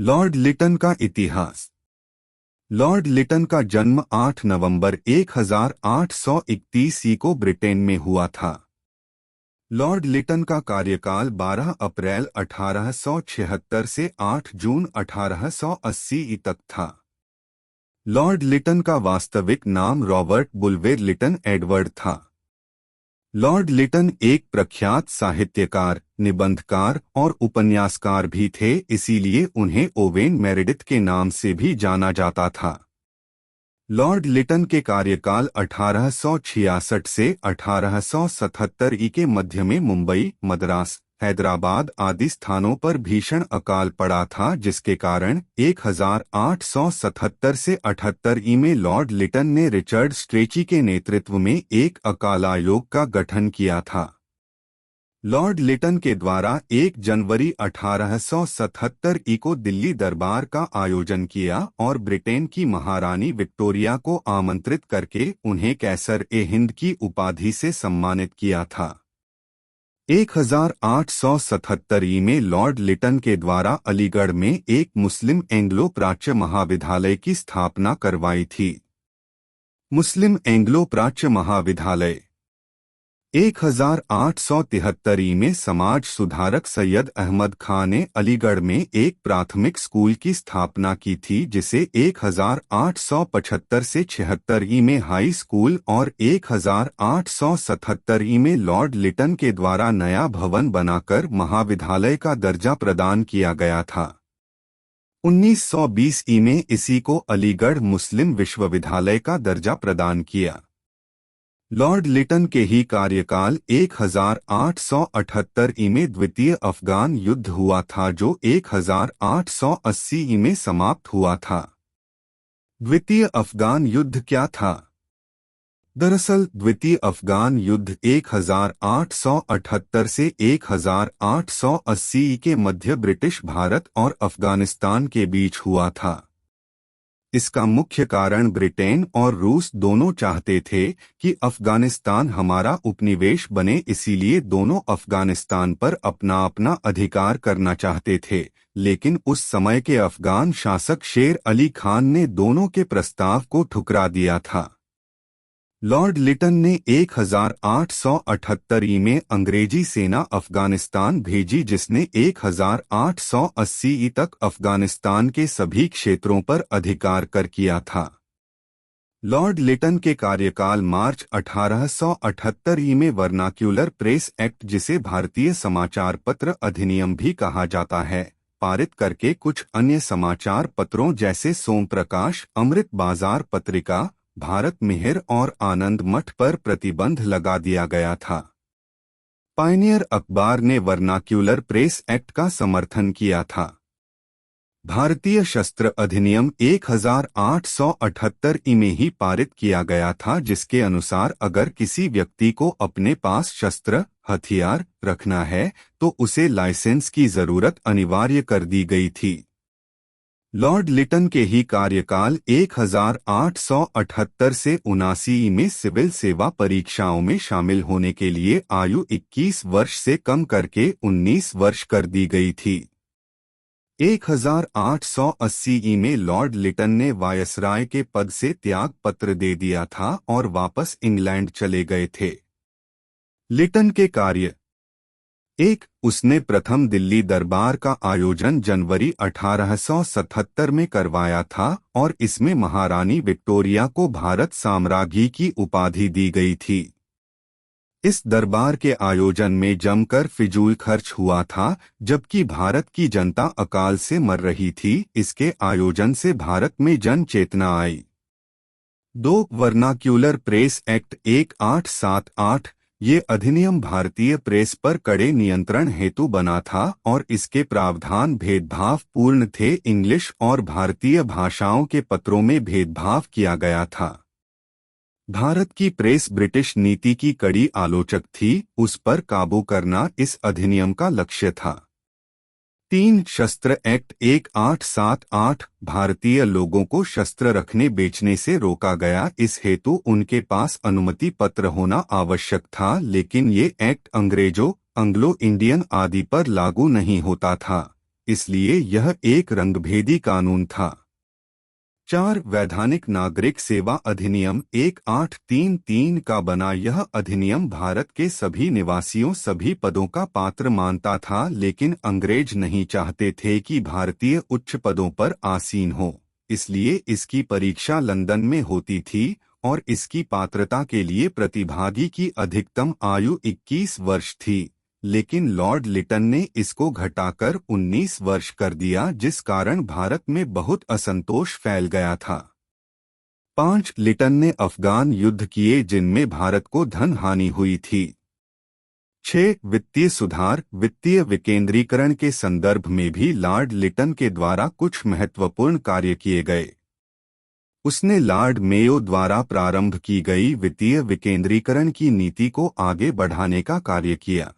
Lord Liton का इतिहास। Lord Liton का जन्म 8 नवंबर 1831 ईस्वी को ब्रिटेन में हुआ था। लॉर्ड लिटन का कार्यकाल 12 अप्रैल 1876 से 8 जून 1880 तक था। लॉर्ड लिटन का वास्तविक नाम रॉबर्ट बुलवेर लिटन एडवर्ड था। लॉर्ड लिटन एक प्रख्यात साहित्यकार, निबंधकार और उपन्यासकार भी थे, इसीलिए उन्हें ओवेन मेरेडिथ के नाम से भी जाना जाता था। लॉर्ड लिटन के कार्यकाल 1866 से 1877 के मध्य में मुंबई, मद्रास, हैदराबाद आदि स्थानों पर भीषण अकाल पड़ा था, जिसके कारण 1877 से 78 में लॉर्ड लिटन ने रिचर्ड स्ट्रेची के नेतृत्व में एक अकाल आयोग का गठन किया था। लॉर्ड लिटन के द्वारा 1 जनवरी 1877 को दिल्ली दरबार का आयोजन किया और ब्रिटेन की महारानी विक्टोरिया को आमंत्रित करके उन्हें कैसर-ए-हिंद की उपाधि से सम्मानित किया था। 1877 में लॉर्ड लिटन के द्वारा अलीगढ़ में एक मुस्लिम एंग्लो प्राच्य महाविद्यालय की स्थापना करवाई थी। मुस्लिम एंग्लो प्राच्य महाविद्यालय 1873 में समाज सुधारक सैयद अहमद खां ने अलीगढ़ में एक प्राथमिक स्कूल की स्थापना की थी, जिसे 1875 से 76 में हाई स्कूल और 1877 में लॉर्ड लिटन के द्वारा नया भवन बनाकर महाविद्यालय का दर्जा प्रदान किया गया था। 1920 में इसी को अलीगढ़ मुस्लिम विश्वविद्यालय का दर्जा प्रदान किया। लॉर्ड लिटन के ही कार्यकाल 1878 में द्वितीय अफगान युद्ध हुआ था, जो 1880 में समाप्त हुआ था। द्वितीय अफगान युद्ध क्या था? दरअसल द्वितीय अफगान युद्ध 1878 से 1880 के मध्य ब्रिटिश भारत और अफगानिस्तान के बीच हुआ था। इसका मुख्य कारण ब्रिटेन और रूस दोनों चाहते थे कि अफगानिस्तान हमारा उपनिवेश बने, इसीलिए दोनों अफगानिस्तान पर अपना अपना अधिकार करना चाहते थे, लेकिन उस समय के अफगान शासक शेर अली खान ने दोनों के प्रस्ताव को ठुकरा दिया था। लॉर्ड लिटन ने 1878 में अंग्रेजी सेना अफगानिस्तान भेजी, जिसने 1880 तक अफगानिस्तान के सभी क्षेत्रों पर अधिकार कर किया था। लॉर्ड लिटन के कार्यकाल मार्च 1878 में वर्नाक्यूलर प्रेस एक्ट, जिसे भारतीय समाचार पत्र अधिनियम भी कहा जाता है, पारित करके कुछ अन्य समाचार पत्रों जैसे सोमप्रकाश, अमृत बाजार पत्रिका, भारत मिहिर और आनंद मठ पर प्रतिबंध लगा दिया गया था। पायनियर अखबार ने वर्नाक्यूलर प्रेस एक्ट का समर्थन किया था। भारतीय शस्त्र अधिनियम 1878 में ही पारित किया गया था, जिसके अनुसार अगर किसी व्यक्ति को अपने पास शस्त्र हथियार रखना है तो उसे लाइसेंस की जरूरत अनिवार्य कर दी गई थी। लॉर्ड लिटन के ही कार्यकाल 1878 से 79 में सिविल सेवा परीक्षाओं में शामिल होने के लिए आयु 21 वर्ष से कम करके 19 वर्ष कर दी गई थी। 1880 में लॉर्ड लिटन ने वायसराय के पद से त्याग पत्र दे दिया था और वापस इंग्लैंड चले गए थे। लिटन के कार्य 1. उसने प्रथम दिल्ली दरबार का आयोजन जनवरी 1877 में करवाया था और इसमें महारानी विक्टोरिया को भारत साम्राज्ञी की उपाधि दी गई थी। इस दरबार के आयोजन में जमकर फिजूल खर्च हुआ था, जबकि भारत की जनता अकाल से मर रही थी। इसके आयोजन से भारत में जन चेतना आई। 2. वर्नाक्यूलर प्रेस एक्ट 1878, ये अधिनियम भारतीय प्रेस पर कड़े नियंत्रण हेतु बना था और इसके प्रावधान भेदभाव पूर्ण थे। इंग्लिश और भारतीय भाषाओं के पत्रों में भेदभाव किया गया था। भारत की प्रेस ब्रिटिश नीति की कड़ी आलोचक थी, उस पर काबू करना इस अधिनियम का लक्ष्य था। 3. शस्त्र एक्ट 1878, भारतीय लोगों को शस्त्र रखने बेचने से रोका गया। इस हेतु उनके पास अनुमति पत्र होना आवश्यक था, लेकिन ये एक्ट अंग्रेजों, एंग्लो इंडियन आदि पर लागू नहीं होता था। इसलिए यह एक रंगभेदी कानून था। 4. वैधानिक नागरिक सेवा अधिनियम 1833 का बना यह अधिनियम भारत के सभी निवासियों सभी पदों का पात्र मानता था, लेकिन अंग्रेज नहीं चाहते थे कि भारतीय उच्च पदों पर आसीन हो, इसलिए इसकी परीक्षा लंदन में होती थी और इसकी पात्रता के लिए प्रतिभागी की अधिकतम आयु 21 वर्ष थी, लेकिन लॉर्ड लिटन ने इसको घटाकर 19 वर्ष कर दिया, जिस कारण भारत में बहुत असंतोष फैल गया था। 5. लिटन ने अफगान युद्ध किए जिनमें भारत को धन हानि हुई थी। 6. वित्तीय सुधार वित्तीय विकेंद्रीकरण के संदर्भ में भी लॉर्ड लिटन के द्वारा कुछ महत्वपूर्ण कार्य किए गए। उसने लॉर्ड मेयो द्वारा प्रारंभ की गई वित्तीय विकेंद्रीकरण की नीति को आगे बढ़ाने का कार्य किया।